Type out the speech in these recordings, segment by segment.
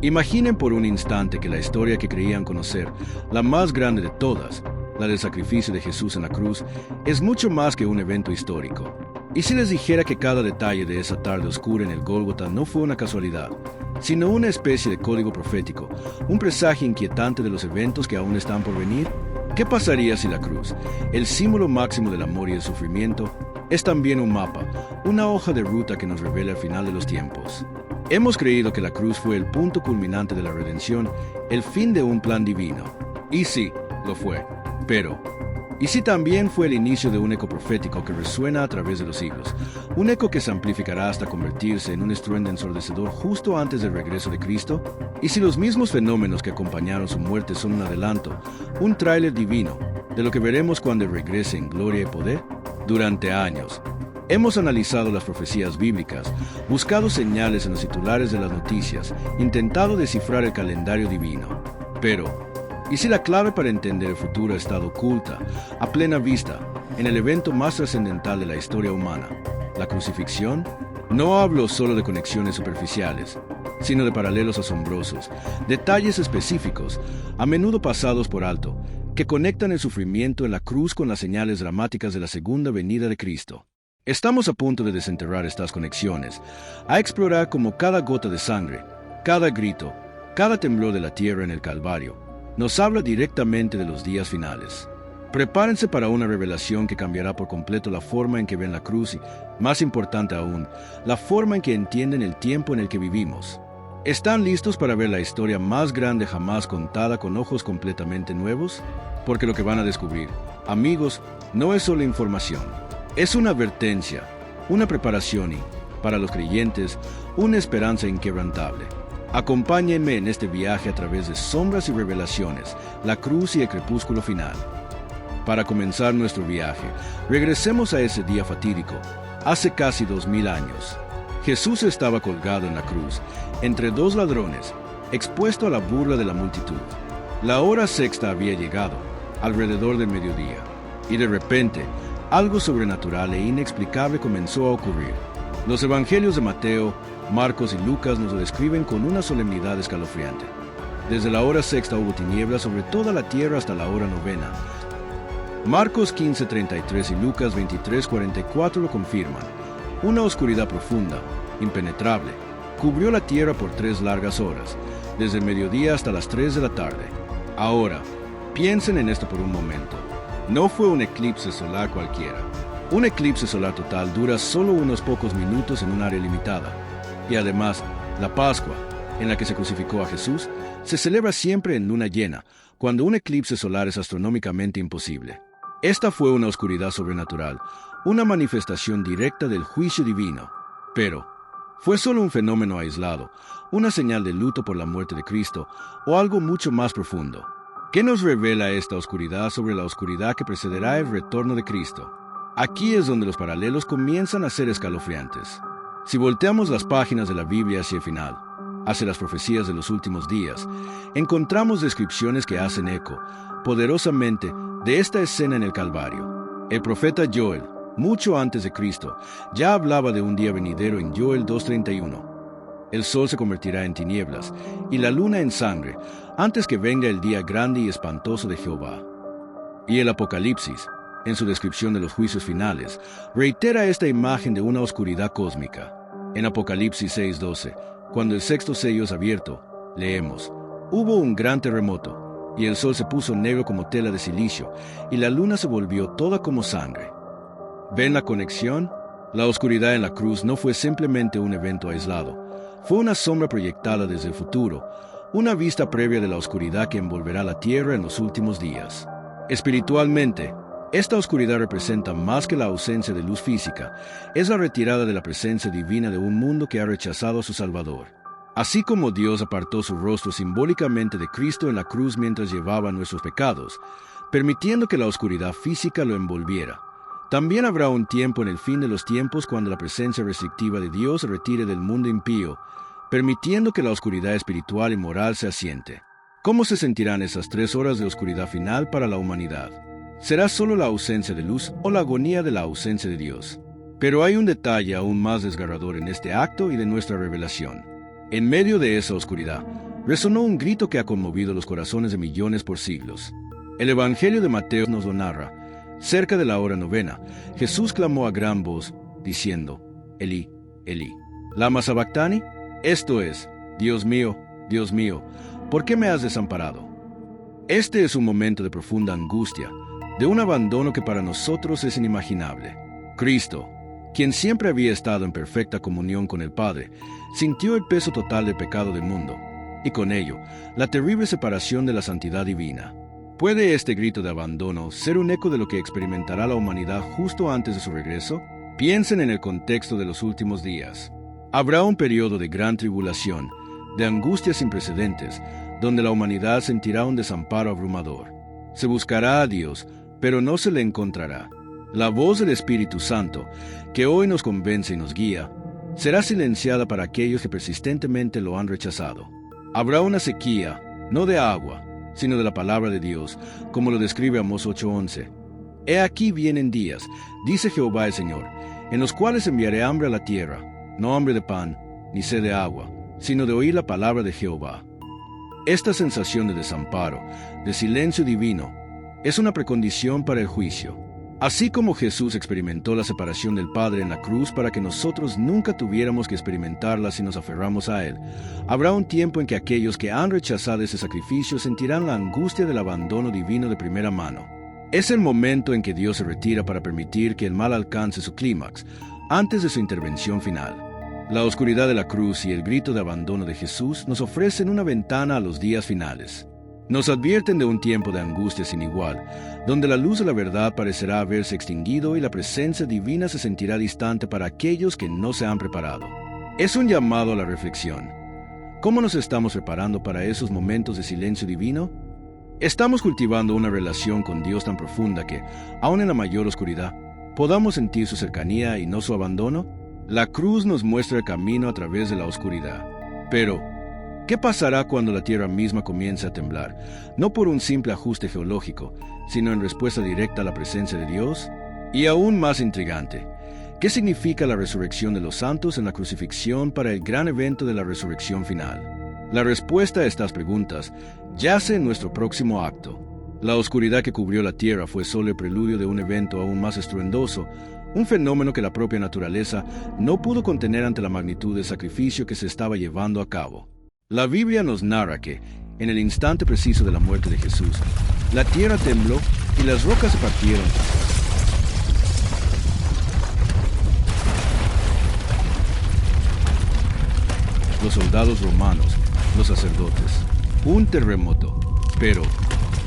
Imaginen por un instante que la historia que creían conocer, la más grande de todas, la del sacrificio de Jesús en la cruz, es mucho más que un evento histórico. ¿Y si les dijera que cada detalle de esa tarde oscura en el Gólgota no fue una casualidad, sino una especie de código profético, un presagio inquietante de los eventos que aún están por venir? ¿Qué pasaría si la cruz, el símbolo máximo del amor y el sufrimiento, es también un mapa, una hoja de ruta que nos revela el final de los tiempos? Hemos creído que la cruz fue el punto culminante de la redención, el fin de un plan divino. Y sí, lo fue. Pero, ¿y si también fue el inicio de un eco profético que resuena a través de los siglos? Un eco que se amplificará hasta convertirse en un estruendo ensordecedor justo antes del regreso de Cristo. ¿Y si los mismos fenómenos que acompañaron su muerte son un adelanto, un tráiler divino, de lo que veremos cuando regrese en gloria y poder? Durante años, hemos analizado las profecías bíblicas, buscado señales en los titulares de las noticias, intentado descifrar el calendario divino. Pero, ¿y si la clave para entender el futuro ha estado oculta, a plena vista, en el evento más trascendental de la historia humana, la crucifixión? No hablo solo de conexiones superficiales, sino de paralelos asombrosos, detalles específicos, a menudo pasados por alto, que conectan el sufrimiento en la cruz con las señales dramáticas de la segunda venida de Cristo. Estamos a punto de desenterrar estas conexiones, a explorar cómo cada gota de sangre, cada grito, cada temblor de la tierra en el Calvario, nos habla directamente de los días finales. Prepárense para una revelación que cambiará por completo la forma en que ven la cruz y, más importante aún, la forma en que entienden el tiempo en el que vivimos. ¿Están listos para ver la historia más grande jamás contada con ojos completamente nuevos? Porque lo que van a descubrir, amigos, no es solo información. Es una advertencia, una preparación y, para los creyentes, una esperanza inquebrantable. Acompáñenme en este viaje a través de sombras y revelaciones, la cruz y el crepúsculo final. Para comenzar nuestro viaje, regresemos a ese día fatídico, hace casi 2000 años. Jesús estaba colgado en la cruz, entre dos ladrones, expuesto a la burla de la multitud. La hora sexta había llegado, alrededor del mediodía, y de repente, algo sobrenatural e inexplicable comenzó a ocurrir. Los evangelios de Mateo, Marcos y Lucas nos lo describen con una solemnidad escalofriante. Desde la hora sexta hubo tinieblas sobre toda la tierra hasta la hora novena. Marcos 15:33 y Lucas 23:44 lo confirman. Una oscuridad profunda, impenetrable, cubrió la tierra por 3 largas horas, desde el mediodía hasta las 3 de la tarde. Ahora, piensen en esto por un momento. No fue un eclipse solar cualquiera. Un eclipse solar total dura solo unos pocos minutos en un área limitada. Y además, la Pascua, en la que se crucificó a Jesús, se celebra siempre en luna llena, cuando un eclipse solar es astronómicamente imposible. Esta fue una oscuridad sobrenatural, una manifestación directa del juicio divino. Pero, ¿fue solo un fenómeno aislado, una señal de luto por la muerte de Cristo, o algo mucho más profundo? ¿Qué nos revela esta oscuridad sobre la oscuridad que precederá el retorno de Cristo? Aquí es donde los paralelos comienzan a ser escalofriantes. Si volteamos las páginas de la Biblia hacia el final, hacia las profecías de los últimos días, encontramos descripciones que hacen eco, poderosamente, de esta escena en el Calvario. El profeta Joel, mucho antes de Cristo, ya hablaba de un día venidero en Joel 2:31. El sol se convertirá en tinieblas, y la luna en sangre, antes que venga el día grande y espantoso de Jehová. Y el Apocalipsis, en su descripción de los juicios finales, reitera esta imagen de una oscuridad cósmica. En Apocalipsis 6:12, cuando el sexto sello es abierto, leemos: hubo un gran terremoto, y el sol se puso negro como tela de silicio, y la luna se volvió toda como sangre. ¿Ven la conexión? La oscuridad en la cruz no fue simplemente un evento aislado. Fue una sombra proyectada desde el futuro, una vista previa de la oscuridad que envolverá la tierra en los últimos días. Espiritualmente, esta oscuridad representa más que la ausencia de luz física, es la retirada de la presencia divina de un mundo que ha rechazado a su Salvador. Así como Dios apartó su rostro simbólicamente de Cristo en la cruz mientras llevaba nuestros pecados, permitiendo que la oscuridad física lo envolviera, también habrá un tiempo en el fin de los tiempos cuando la presencia restrictiva de Dios se retire del mundo impío, permitiendo que la oscuridad espiritual y moral se asiente. ¿Cómo se sentirán esas 3 horas de oscuridad final para la humanidad? ¿Será solo la ausencia de luz o la agonía de la ausencia de Dios? Pero hay un detalle aún más desgarrador en este acto y de nuestra revelación. En medio de esa oscuridad, resonó un grito que ha conmovido los corazones de millones por siglos. El Evangelio de Mateo nos lo narra. Cerca de la hora novena, Jesús clamó a gran voz, diciendo, Elí, Elí, ¿lama sabactani? Esto es, Dios mío, ¿por qué me has desamparado? Este es un momento de profunda angustia, de un abandono que para nosotros es inimaginable. Cristo, quien siempre había estado en perfecta comunión con el Padre, sintió el peso total del pecado del mundo, y con ello, la terrible separación de la santidad divina. ¿Puede este grito de abandono ser un eco de lo que experimentará la humanidad justo antes de su regreso? Piensen en el contexto de los últimos días. Habrá un periodo de gran tribulación, de angustia sin precedentes, donde la humanidad sentirá un desamparo abrumador. Se buscará a Dios, pero no se le encontrará. La voz del Espíritu Santo, que hoy nos convence y nos guía, será silenciada para aquellos que persistentemente lo han rechazado. Habrá una sequía, no de agua, sino de la palabra de Dios, como lo describe Amós 8:11. He aquí vienen días, dice Jehová el Señor, en los cuales enviaré hambre a la tierra, no hambre de pan, ni sed de agua, sino de oír la palabra de Jehová. Esta sensación de desamparo, de silencio divino, es una precondición para el juicio. Así como Jesús experimentó la separación del Padre en la cruz para que nosotros nunca tuviéramos que experimentarla si nos aferramos a Él, habrá un tiempo en que aquellos que han rechazado ese sacrificio sentirán la angustia del abandono divino de primera mano. Es el momento en que Dios se retira para permitir que el mal alcance su clímax, antes de su intervención final. La oscuridad de la cruz y el grito de abandono de Jesús nos ofrecen una ventana a los días finales. Nos advierten de un tiempo de angustia sin igual, donde la luz de la verdad parecerá haberse extinguido y la presencia divina se sentirá distante para aquellos que no se han preparado. Es un llamado a la reflexión. ¿Cómo nos estamos preparando para esos momentos de silencio divino? ¿Estamos cultivando una relación con Dios tan profunda que, aun en la mayor oscuridad, podamos sentir su cercanía y no su abandono? La cruz nos muestra el camino a través de la oscuridad. Pero, ¿qué pasará cuando la tierra misma comience a temblar? No por un simple ajuste geológico, sino en respuesta directa a la presencia de Dios. Y aún más intrigante, ¿qué significa la resurrección de los santos en la crucifixión para el gran evento de la resurrección final? La respuesta a estas preguntas yace en nuestro próximo acto. La oscuridad que cubrió la tierra fue solo el preludio de un evento aún más estruendoso, un fenómeno que la propia naturaleza no pudo contener ante la magnitud del sacrificio que se estaba llevando a cabo. La Biblia nos narra que, en el instante preciso de la muerte de Jesús, la tierra tembló y las rocas se partieron. Los soldados romanos, los sacerdotes, un terremoto, pero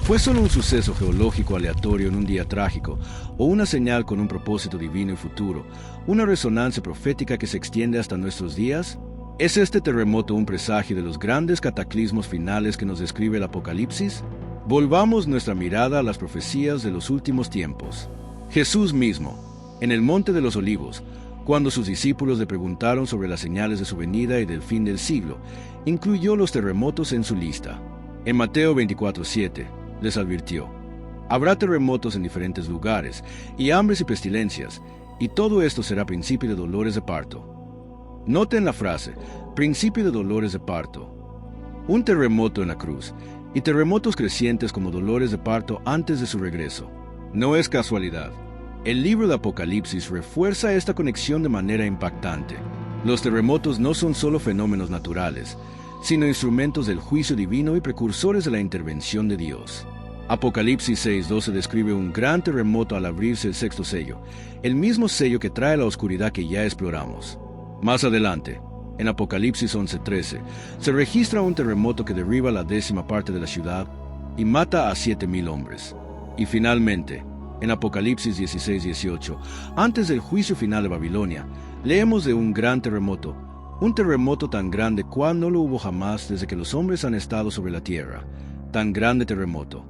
¿fue solo un suceso geológico aleatorio en un día trágico, o una señal con un propósito divino y futuro, una resonancia profética que se extiende hasta nuestros días? ¿Es este terremoto un presagio de los grandes cataclismos finales que nos describe el Apocalipsis? Volvamos nuestra mirada a las profecías de los últimos tiempos. Jesús mismo, en el Monte de los Olivos, cuando sus discípulos le preguntaron sobre las señales de su venida y del fin del siglo, incluyó los terremotos en su lista. En Mateo 24:7, les advirtió: habrá terremotos en diferentes lugares, y hambres y pestilencias, y todo esto será principio de dolores de parto. Noten la frase, principio de dolores de parto. Un terremoto en la cruz, y terremotos crecientes como dolores de parto antes de su regreso. No es casualidad. El libro de Apocalipsis refuerza esta conexión de manera impactante. Los terremotos no son solo fenómenos naturales, sino instrumentos del juicio divino y precursores de la intervención de Dios. Apocalipsis 6:12 describe un gran terremoto al abrirse el sexto sello, el mismo sello que trae la oscuridad que ya exploramos. Más adelante, en Apocalipsis 11:13, se registra un terremoto que derriba la 10ª parte de la ciudad y mata a 7,000 hombres. Y finalmente, en Apocalipsis 16:18, antes del juicio final de Babilonia, leemos de un gran terremoto, un terremoto tan grande cual no lo hubo jamás desde que los hombres han estado sobre la tierra, tan grande terremoto.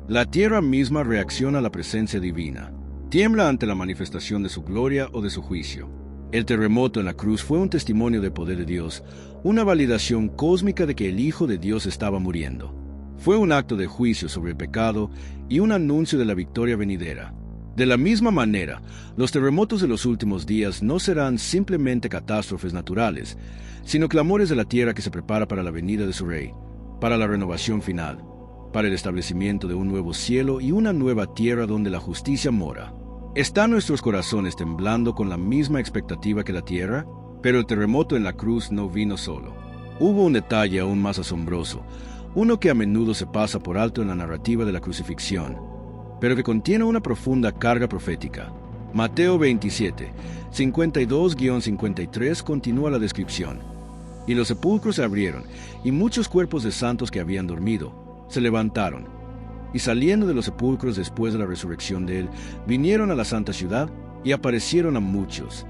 La tierra misma reacciona a la presencia divina, tiembla ante la manifestación de su gloria o de su juicio. El terremoto en la cruz fue un testimonio del poder de Dios, una validación cósmica de que el Hijo de Dios estaba muriendo. Fue un acto de juicio sobre el pecado y un anuncio de la victoria venidera. De la misma manera, los terremotos de los últimos días no serán simplemente catástrofes naturales, sino clamores de la tierra que se prepara para la venida de su Rey, para la renovación final, para el establecimiento de un nuevo cielo y una nueva tierra donde la justicia mora. ¿Están nuestros corazones temblando con la misma expectativa que la tierra? Pero el terremoto en la cruz no vino solo. Hubo un detalle aún más asombroso, uno que a menudo se pasa por alto en la narrativa de la crucifixión, pero que contiene una profunda carga profética. Mateo 27, 52-53 continúa la descripción. Y los sepulcros se abrieron, y muchos cuerpos de santos que habían dormido se levantaron, y saliendo de los sepulcros después de la resurrección de él, vinieron a la santa ciudad y aparecieron a muchos.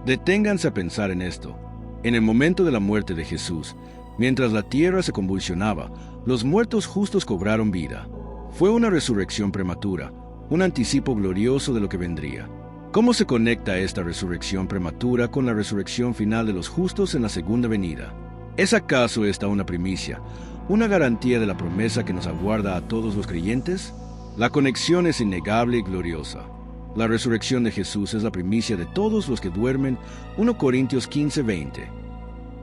Deténganse a pensar en esto. En el momento de la muerte de Jesús, mientras la tierra se convulsionaba, los muertos justos cobraron vida. Fue una resurrección prematura, un anticipo glorioso de lo que vendría. ¿Cómo se conecta esta resurrección prematura con la resurrección final de los justos en la segunda venida? ¿Es acaso esta una primicia, una garantía de la promesa que nos aguarda a todos los creyentes? La conexión es innegable y gloriosa. La resurrección de Jesús es la primicia de todos los que duermen, 1 Corintios 15:20.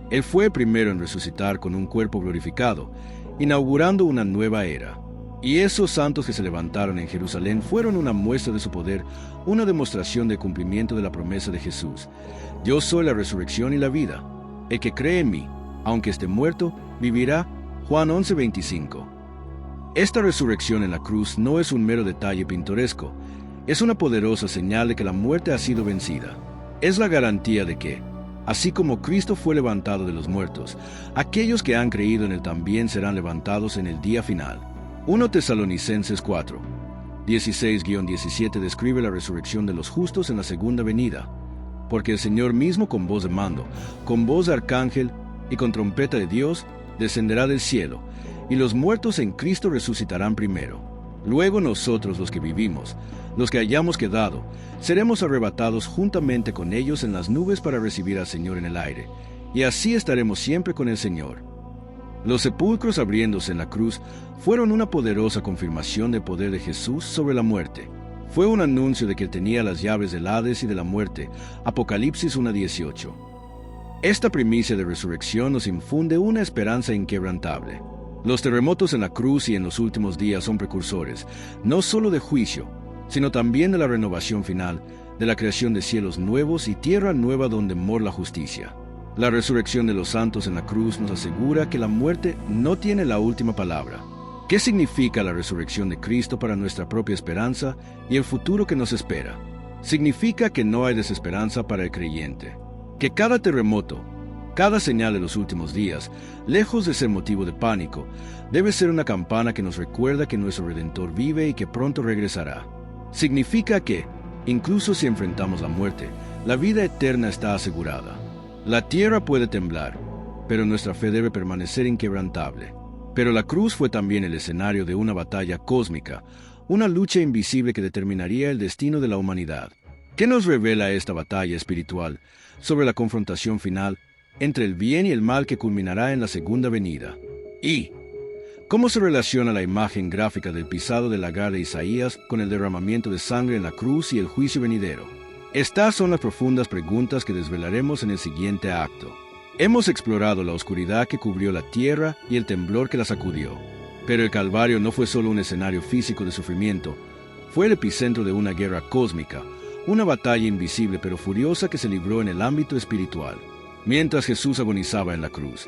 Él fue primero en resucitar con un cuerpo glorificado, inaugurando una nueva era. Y esos santos que se levantaron en Jerusalén fueron una muestra de su poder, una demostración del cumplimiento de la promesa de Jesús. Yo soy la resurrección y la vida. El que cree en mí, aunque esté muerto, vivirá. Juan 11:25. Esta resurrección en la cruz no es un mero detalle pintoresco. Es una poderosa señal de que la muerte ha sido vencida. Es la garantía de que, así como Cristo fue levantado de los muertos, aquellos que han creído en él también serán levantados en el día final. 1 Tesalonicenses 4, 16-17 describe la resurrección de los justos en la segunda venida, porque el Señor mismo con voz de mando, con voz de arcángel y con trompeta de Dios, descenderá del cielo, y los muertos en Cristo resucitarán primero. Luego nosotros los que vivimos, los que hayamos quedado, seremos arrebatados juntamente con ellos en las nubes para recibir al Señor en el aire, y así estaremos siempre con el Señor. Los sepulcros abriéndose en la cruz fueron una poderosa confirmación del poder de Jesús sobre la muerte. Fue un anuncio de que tenía las llaves del Hades y de la muerte. Apocalipsis 1:18. Esta primicia de resurrección nos infunde una esperanza inquebrantable. Los terremotos en la cruz y en los últimos días son precursores, no solo de juicio, sino también de la renovación final, de la creación de cielos nuevos y tierra nueva donde mora la justicia. La resurrección de los santos en la cruz nos asegura que la muerte no tiene la última palabra. ¿Qué significa la resurrección de Cristo para nuestra propia esperanza y el futuro que nos espera? Significa que no hay desesperanza para el creyente, que cada terremoto, cada señal de los últimos días, lejos de ser motivo de pánico, debe ser una campana que nos recuerda que nuestro Redentor vive y que pronto regresará. Significa que, incluso si enfrentamos la muerte, la vida eterna está asegurada. La tierra puede temblar, pero nuestra fe debe permanecer inquebrantable. Pero la cruz fue también el escenario de una batalla cósmica, una lucha invisible que determinaría el destino de la humanidad. ¿Qué nos revela esta batalla espiritual sobre la confrontación final entre el bien y el mal que culminará en la segunda venida? ¿Y cómo se relaciona la imagen gráfica del pisado del lagar de Isaías con el derramamiento de sangre en la cruz y el juicio venidero? Estas son las profundas preguntas que desvelaremos en el siguiente acto. Hemos explorado la oscuridad que cubrió la tierra y el temblor que la sacudió. Pero el Calvario no fue solo un escenario físico de sufrimiento, fue el epicentro de una guerra cósmica, una batalla invisible pero furiosa que se libró en el ámbito espiritual. Mientras Jesús agonizaba en la cruz,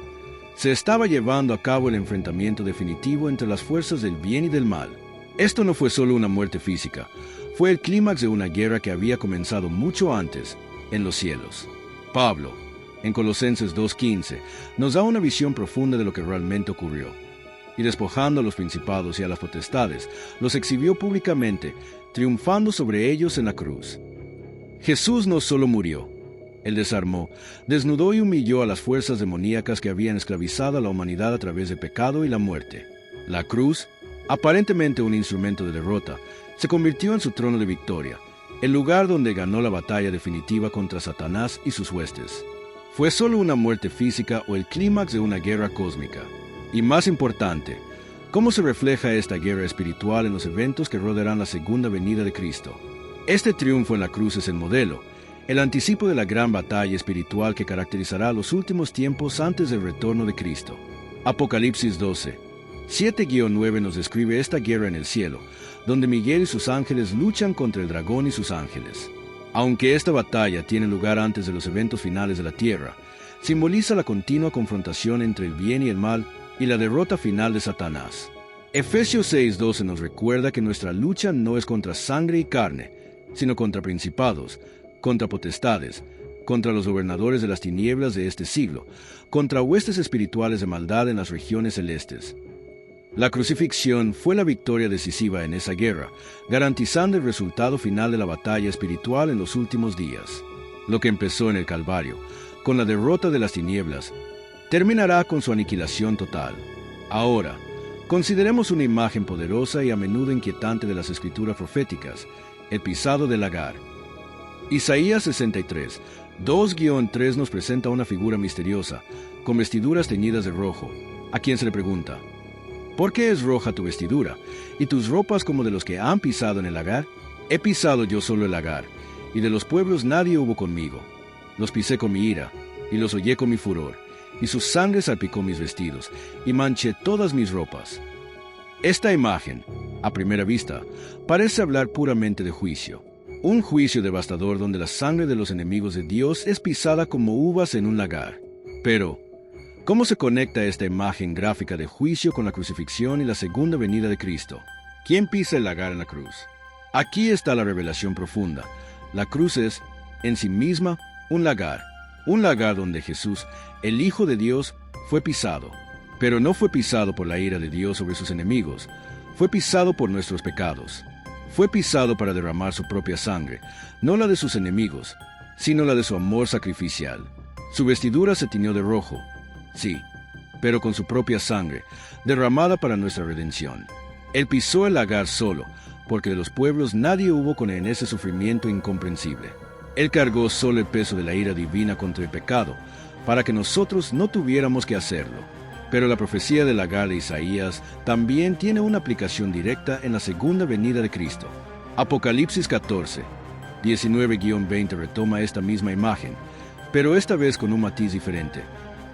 se estaba llevando a cabo el enfrentamiento definitivo entre las fuerzas del bien y del mal. Esto no fue solo una muerte física, fue el clímax de una guerra que había comenzado mucho antes, en los cielos. Pablo, en Colosenses 2:15, nos da una visión profunda de lo que realmente ocurrió. Y despojando a los principados y a las potestades, los exhibió públicamente, triunfando sobre ellos en la cruz. Jesús no solo murió, Él desarmó, desnudó y humilló a las fuerzas demoníacas que habían esclavizado a la humanidad a través del pecado y la muerte. La cruz, aparentemente un instrumento de derrota, se convirtió en su trono de victoria, el lugar donde ganó la batalla definitiva contra Satanás y sus huestes. ¿Fue solo una muerte física o el clímax de una guerra cósmica? Y más importante, ¿cómo se refleja esta guerra espiritual en los eventos que rodearán la segunda venida de Cristo? Este triunfo en la cruz es el modelo, el anticipo de la gran batalla espiritual que caracterizará los últimos tiempos antes del retorno de Cristo. Apocalipsis 12, 7-9 nos describe esta guerra en el cielo, donde Miguel y sus ángeles luchan contra el dragón y sus ángeles. Aunque esta batalla tiene lugar antes de los eventos finales de la tierra, simboliza la continua confrontación entre el bien y el mal y la derrota final de Satanás. Efesios 6:12 nos recuerda que nuestra lucha no es contra sangre y carne, sino contra principados, contra potestades, contra los gobernadores de las tinieblas de este siglo, contra huestes espirituales de maldad en las regiones celestes. La crucifixión fue la victoria decisiva en esa guerra, garantizando el resultado final de la batalla espiritual en los últimos días. Lo que empezó en el Calvario, con la derrota de las tinieblas, terminará con su aniquilación total. Ahora, consideremos una imagen poderosa y a menudo inquietante de las escrituras proféticas, el pisado del lagar. Isaías 63, 2-3 nos presenta una figura misteriosa, con vestiduras teñidas de rojo, a quien se le pregunta: ¿por qué es roja tu vestidura, y tus ropas como de los que han pisado en el lagar? He pisado yo solo el lagar, y de los pueblos nadie hubo conmigo. Los pisé con mi ira, y los hollé con mi furor, y su sangre salpicó mis vestidos, y manché todas mis ropas. Esta imagen, a primera vista, parece hablar puramente de juicio. Un juicio devastador donde la sangre de los enemigos de Dios es pisada como uvas en un lagar. Pero, ¿cómo se conecta esta imagen gráfica de juicio con la crucifixión y la segunda venida de Cristo? ¿Quién pisa el lagar en la cruz? Aquí está la revelación profunda. La cruz es, en sí misma, un lagar donde Jesús, el Hijo de Dios, fue pisado. Pero no fue pisado por la ira de Dios sobre sus enemigos, fue pisado por nuestros pecados. Fue pisado para derramar su propia sangre, no la de sus enemigos, sino la de su amor sacrificial. Su vestidura se tiñó de rojo, sí, pero con su propia sangre, derramada para nuestra redención. Él pisó el lagar solo, porque de los pueblos nadie hubo con él en ese sufrimiento incomprensible. Él cargó solo el peso de la ira divina contra el pecado, para que nosotros no tuviéramos que hacerlo. Pero la profecía del lagar de Isaías también tiene una aplicación directa en la segunda venida de Cristo. Apocalipsis 14, 19-20 retoma esta misma imagen, pero esta vez con un matiz diferente.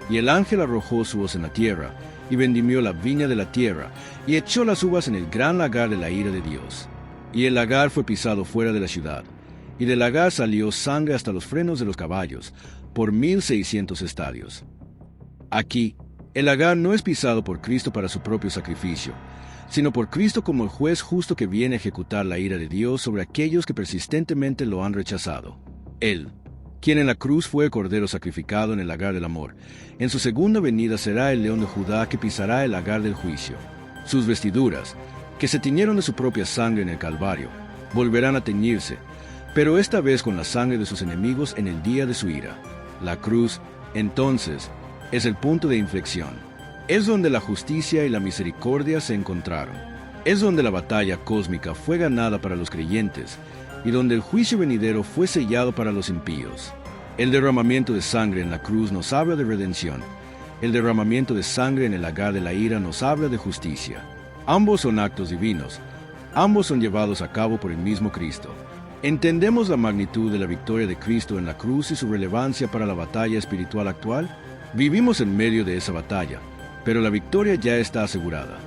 Y el ángel arrojó su hoz en la tierra, y vendimió la viña de la tierra, y echó las uvas en el gran lagar de la ira de Dios. Y el lagar fue pisado fuera de la ciudad, y del lagar salió sangre hasta los frenos de los caballos, por 1,600 estadios. Aquí, el lagar no es pisado por Cristo para su propio sacrificio, sino por Cristo como el juez justo que viene a ejecutar la ira de Dios sobre aquellos que persistentemente lo han rechazado. Él, quien en la cruz fue el cordero sacrificado en el lagar del amor, en su segunda venida será el león de Judá que pisará el lagar del juicio. Sus vestiduras, que se tiñeron de su propia sangre en el Calvario, volverán a teñirse, pero esta vez con la sangre de sus enemigos en el día de su ira. La cruz, entonces, es el punto de inflexión. Es donde la justicia y la misericordia se encontraron. Es donde la batalla cósmica fue ganada para los creyentes y donde el juicio venidero fue sellado para los impíos. El derramamiento de sangre en la cruz nos habla de redención. El derramamiento de sangre en el lagar de la ira nos habla de justicia. Ambos son actos divinos. Ambos son llevados a cabo por el mismo Cristo. ¿Entendemos la magnitud de la victoria de Cristo en la cruz y su relevancia para la batalla espiritual actual? Vivimos en medio de esa batalla, pero la victoria ya está asegurada.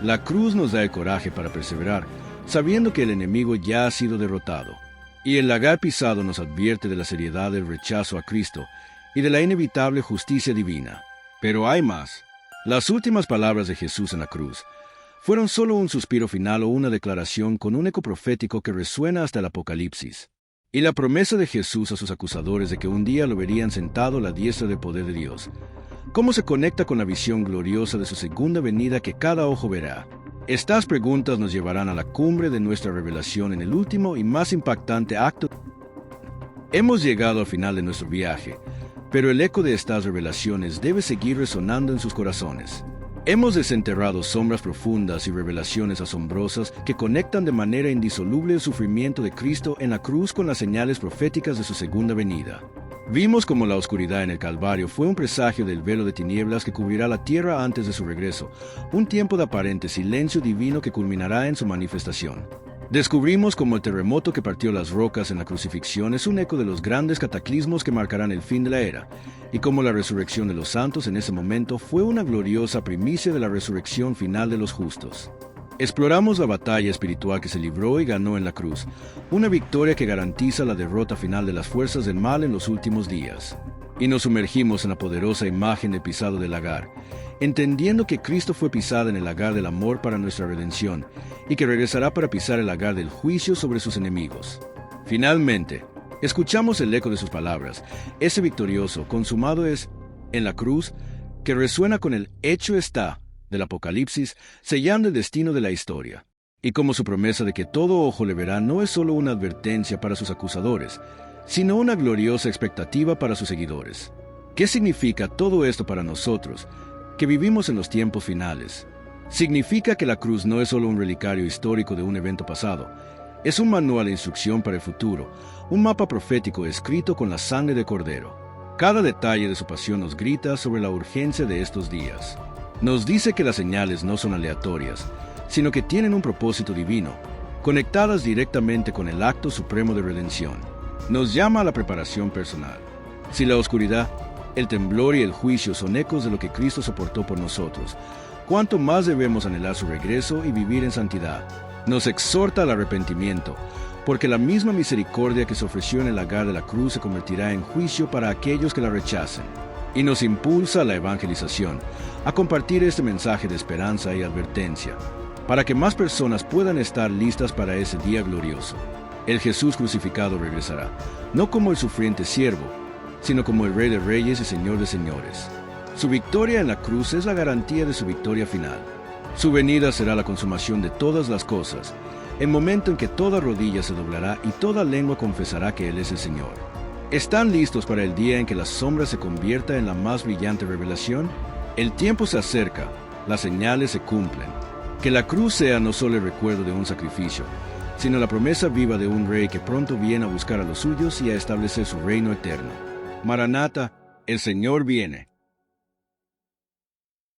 La cruz nos da el coraje para perseverar, sabiendo que el enemigo ya ha sido derrotado. Y el lagar pisado nos advierte de la seriedad del rechazo a Cristo y de la inevitable justicia divina. Pero hay más. Las últimas palabras de Jesús en la cruz fueron solo un suspiro final o una declaración con un eco profético que resuena hasta el Apocalipsis. Y la promesa de Jesús a sus acusadores de que un día lo verían sentado a la diestra del poder de Dios. ¿Cómo se conecta con la visión gloriosa de su segunda venida que cada ojo verá? Estas preguntas nos llevarán a la cumbre de nuestra revelación en el último y más impactante acto. Hemos llegado al final de nuestro viaje, pero el eco de estas revelaciones debe seguir resonando en sus corazones. Hemos desenterrado sombras profundas y revelaciones asombrosas que conectan de manera indisoluble el sufrimiento de Cristo en la cruz con las señales proféticas de su segunda venida. Vimos cómo la oscuridad en el Calvario fue un presagio del velo de tinieblas que cubrirá la tierra antes de su regreso, un tiempo de aparente silencio divino que culminará en su manifestación. Descubrimos cómo el terremoto que partió las rocas en la crucifixión es un eco de los grandes cataclismos que marcarán el fin de la era, y cómo la resurrección de los santos en ese momento fue una gloriosa primicia de la resurrección final de los justos. Exploramos la batalla espiritual que se libró y ganó en la cruz, una victoria que garantiza la derrota final de las fuerzas del mal en los últimos días. Y nos sumergimos en la poderosa imagen del pisado del lagar, entendiendo que Cristo fue pisado en el lagar del amor para nuestra redención, y que regresará para pisar el lagar del juicio sobre sus enemigos. Finalmente, escuchamos el eco de sus palabras, ese victorioso, consumado es, en la cruz, que resuena con el hecho está del Apocalipsis, sellando el destino de la historia. Y como su promesa de que todo ojo le verá no es solo una advertencia para sus acusadores, sino una gloriosa expectativa para sus seguidores. ¿Qué significa todo esto para nosotros, que vivimos en los tiempos finales? Significa que la cruz no es solo un relicario histórico de un evento pasado, es un manual de instrucción para el futuro, un mapa profético escrito con la sangre de Cordero. Cada detalle de su pasión nos grita sobre la urgencia de estos días. Nos dice que las señales no son aleatorias, sino que tienen un propósito divino, conectadas directamente con el acto supremo de redención. Nos llama a la preparación personal. Si la oscuridad, el temblor y el juicio son ecos de lo que Cristo soportó por nosotros, ¿cuánto más debemos anhelar su regreso y vivir en santidad? Nos exhorta al arrepentimiento, porque la misma misericordia que se ofreció en el lagar de la cruz se convertirá en juicio para aquellos que la rechacen. Y nos impulsa a la evangelización, a compartir este mensaje de esperanza y advertencia, para que más personas puedan estar listas para ese día glorioso. El Jesús crucificado regresará, no como el sufriente siervo, sino como el Rey de Reyes y Señor de Señores. Su victoria en la cruz es la garantía de su victoria final. Su venida será la consumación de todas las cosas, el momento en que toda rodilla se doblará y toda lengua confesará que Él es el Señor. ¿Están listos para el día en que la sombra se convierta en la más brillante revelación? El tiempo se acerca, las señales se cumplen. Que la cruz sea no solo el recuerdo de un sacrificio, sino la promesa viva de un rey que pronto viene a buscar a los suyos y a establecer su reino eterno. Maranata, el Señor viene.